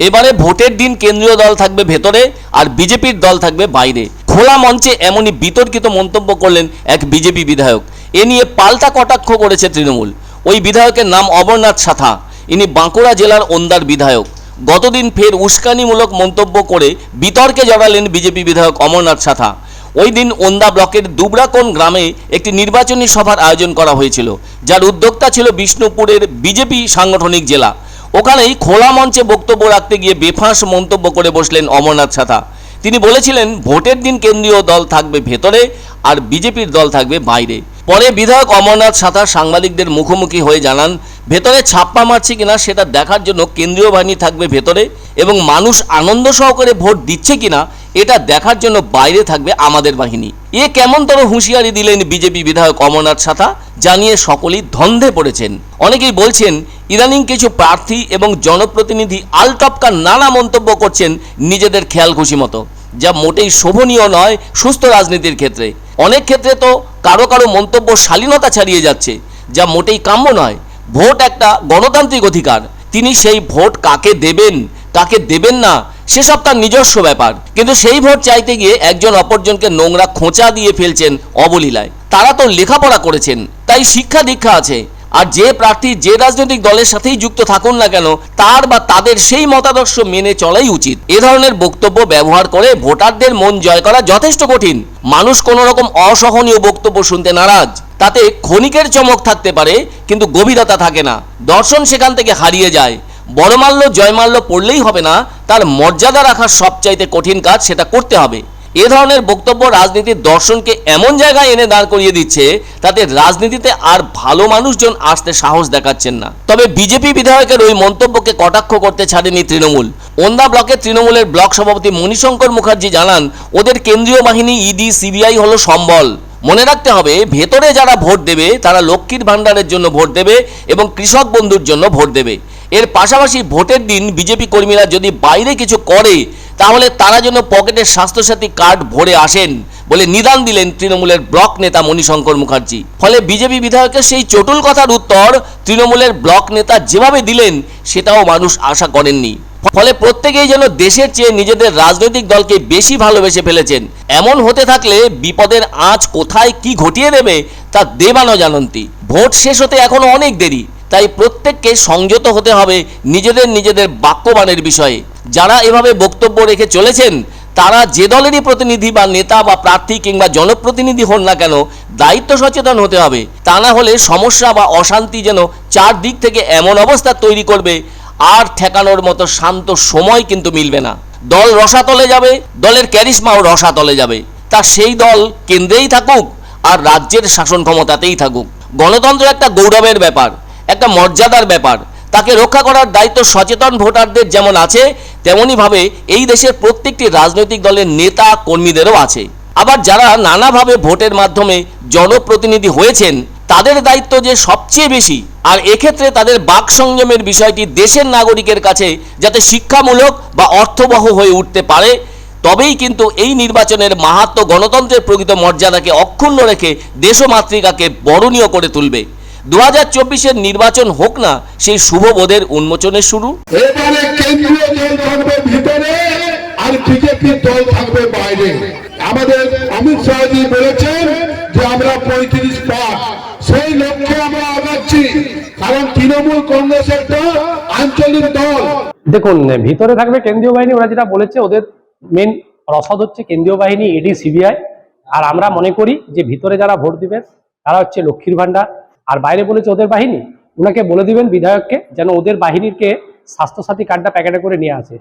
এবারে ভোটের দিন কেন্দ্রীয় দল থাকবে ভেতরে আর বিজেপির দল থাকবে বাইরে। খোলা মঞ্চে এমনই বিতর্কিত মন্তব্য করলেন এক বিজেপি বিধায়ক। এ নিয়ে পাল্টা কটাক্ষ করেছে তৃণমূল। ওই বিধায়কের নাম অমরনাথ সাথা। ইনি বাঁকুড়া জেলার ওন্দার বিধায়ক। গতদিন ফের উস্কানিমূলক মন্তব্য করে বিতর্কে জড়ালেন বিজেপি বিধায়ক অমরনাথ সাথা। ওই দিন ওন্দা ব্লকের দুবরাকোণ গ্রামে একটি নির্বাচনী সভার আয়োজন করা হয়েছিল, যার উদ্যোক্তা ছিল বিষ্ণুপুরের বিজেপি সাংগঠনিক জেলা। ওখানেই খোলা মঞ্চে বক্তব্য রাখতে গিয়ে বেফাঁস মন্তব্য করে বসলেন অমরনাথ সাথা। তিনি বলেছিলেন ভোটের দিন কেন্দ্রীয় দল থাকবে ভেতরে আর বিজেপির দল থাকবে বাইরে। পরে বিধায়ক অমরনাথ সাথা সাংবাদিকদের মুখোমুখি হয়ে জানান, ভেতরে ছাপ্পা মারছে কিনা সেটা দেখার জন্য কেন্দ্রীয় বাহিনী থাকবে ভেতরে এবং মানুষ আনন্দ সহকারে ভোট দিচ্ছে কিনা এটা দেখার জন্য বাইরে থাকবে আমাদের বাহিনী। এ কেমনতর হুঁশিয়ারি দিলেন বিজেপি বিধায়ক অমরনাথ সাথা, জানিয়ে সকলেই ধন্ধে পড়েছেন। অনেকেই বলছেন ইদানিং কিছু প্রার্থী এবং জনপ্রতিনিধি আলটপকা নানা মন্তব্য করছেন নিজেদের খেয়াল খুশি মতো, যা মোটেই শোভনীয় নয় সুস্থ রাজনীতির ক্ষেত্রে। অনেক ক্ষেত্রে তো কারো কারো মন্তব্য শালীনতা ছাড়িয়ে যাচ্ছে, যা মোটেই কাম্য নয়। ভোট একটা গণতান্ত্রিক অধিকার। তিনি সেই ভোট কাকে দেবেন কাকে দেবেন না সেসব তার নিজস্ব ব্যাপার, কিন্তু সেই ভোট চাইতে গিয়ে একজন অপরজনকে নোংরা খোঁচা দিয়ে ফেলছেন অবলীলায়। তারা তো লেখাপড়া করেছেন, তাই শিক্ষা দীক্ষা আছে। আর যে প্রার্থী যে রাজনৈতিক দলের সাথেই যুক্ত থাকুন না কেন, তার বা তাদের সেই মতাদর্শ মেনে চলাই উচিত। এ ধরনের বক্তব্য ব্যবহার করে ভোটারদের মন জয় করা যথেষ্ট কঠিন। মানুষ কোনো রকম অসহনীয় বক্তব্য শুনতে নারাজ। তাতে ক্ষণিকের চমক থাকতে পারে, কিন্তু গভীরতা থাকে না। দর্শন সেখান থেকে হারিয়ে যায়। বড়মাল্য জয়মাল্য পড়লেই হবে না, তার মর্যাদা রাখার সবচাইতে কঠিন কাজ সেটা করতে হবে। এ ধরনের বক্তব্য রাজনীতির দর্শনকে এমন জায়গায় এনে দাঁড় করিয়ে দিচ্ছে, তাতে রাজনীতিতে আর ভালো মানুষজন আসতে সাহস দেখাচ্ছেন না। তবে বিজেপি বিধায়কের ওই মন্তব্যকে কটাক্ষ করতে ছাড়েনি তৃণমূল। ওন্দা ব্লকে তৃণমূলের ব্লক সভাপতি মণিশঙ্কর মুখার্জি জানান, ওদের কেন্দ্রীয় বাহিনী ইডি সিবিআই হলো সম্বল। মনে রাখতে হবে, ভেতরে যারা ভোট দেবে তারা লক্ষ্মীর ভাণ্ডারের জন্য ভোট দেবে এবং কৃষক বন্ধুর জন্য ভোট দেবে। এর পাশাপাশি ভোটের দিন বিজেপি কর্মীরা যদি বাইরে কিছু করে, তাহলে তারা যেন পকেটের স্বাস্থ্যসাথী কার্ড ভরে আসেন বলে নিদান দিলেন তৃণমূলের ব্লক নেতা মণিশঙ্কর মুখার্জি। ফলে বিজেপি বিধায়কের সেই চটুল কথার উত্তর তৃণমূলের ব্লক নেতা যেভাবে দিলেন, সেটাও মানুষ আশা করেননি। ফলে প্রত্যেকেই যেন দেশের চেয়ে নিজেদের রাজনৈতিক দলকে বেশি ভালোবেসে ফেলেছেন। এমন হতে থাকলে বিপদের আঁচ কোথায় কি ঘটিয়ে দেবে তা দেবানো জানন্তি। ভোট শেষ হতে এখনো অনেক দেরি, তাই প্রত্যেককে সংযত হতে হবে নিজেদের বাক্যবাণের বিষয়ে। যারা এভাবে বক্তব্য রেখে চলেছেন, তারা যে দলেরই প্রতিনিধি বা নেতা বা প্রার্থী কিংবা জনপ্রতিনিধি হন না কেন, দায়িত্ব সচেতন হতে হবে। তা না হলে সমস্যা বা অশান্তি যেন চারদিক থেকে এমন অবস্থা তৈরি করবে, আর ঠেকানোর মতো শান্ত সময় কিন্তু মিলবে না। দল রসাতলে যাবে, দলের ক্যারিশমাও রসাতলে যাবে। তা সেই দল কেন্দ্রেই থাকুক আর রাজ্যের শাসন ক্ষমতাতেই থাকুক। গণতন্ত্র একটা গৌরবের ব্যাপার, একটা মর্যাদার ব্যাপার। তাকে রক্ষা করার দায়িত্ব সচেতন ভোটারদের যেমন আছে, তেমনিভাবে এই দেশের প্রত্যেকটি রাজনৈতিক দলের নেতা কর্মীদেরও আছে। আবার যারা নানাভাবে ভোটের মাধ্যমে জনপ্রতিনিধি হয়েছেন, তাদের দায়িত্ব যে সবচেয়ে বেশি। আর এক্ষেত্রে তাদের বাক সংযমের বিষয়টি দেশের নাগরিকের কাছে যাতে শিক্ষামূলক বা অর্থবহ হয়ে উঠতে পারে, তবেই কিন্তু এই নির্বাচনের মাহাত্ম্য গণতন্ত্রের প্রকৃত মর্যাদাকে অক্ষুণ্ণ রেখে দেশমাতৃকাকে বরণীয় করে তুলবে। 2024-এর নির্বাচন হোক না সেই শুভবোধের উন্মোচনের শুরু। এবারে কেন্দ্রীয় দল থাকবে ভিতরে আর বিজেপি দল থাকবে বাইরে। আমাদের অমিত শাহজি বলেছেন যে আমরা 35 পার, সেই লক্ষ্যে আমরা আগাচ্ছি, কারণ তৃণমূল কংগ্রেস একটা আঞ্চলিক দল। দেখুন, ভিতরে থাকবে কেন্দ্রীয় বাহিনী। ওরা যেটা বলেছে, ওদের মেন রসদ হচ্ছে কেন্দ্রীয় বাহিনী, ইডি সিবিআই। আর আমরা মনে করি যে ভিতরে যারা ভোট দিবে তারা হচ্ছে লক্ষ্মীর ভাণ্ডার। আর বাইরে বলেছে ওদের বাহিনী। ওনাকে বলে দিবেন বিধায়ককে যেন ওদের বাহিনীকে স্বাস্থ্যসাথী কার্ডটা প্যাকেটে করে নিয়ে আসে।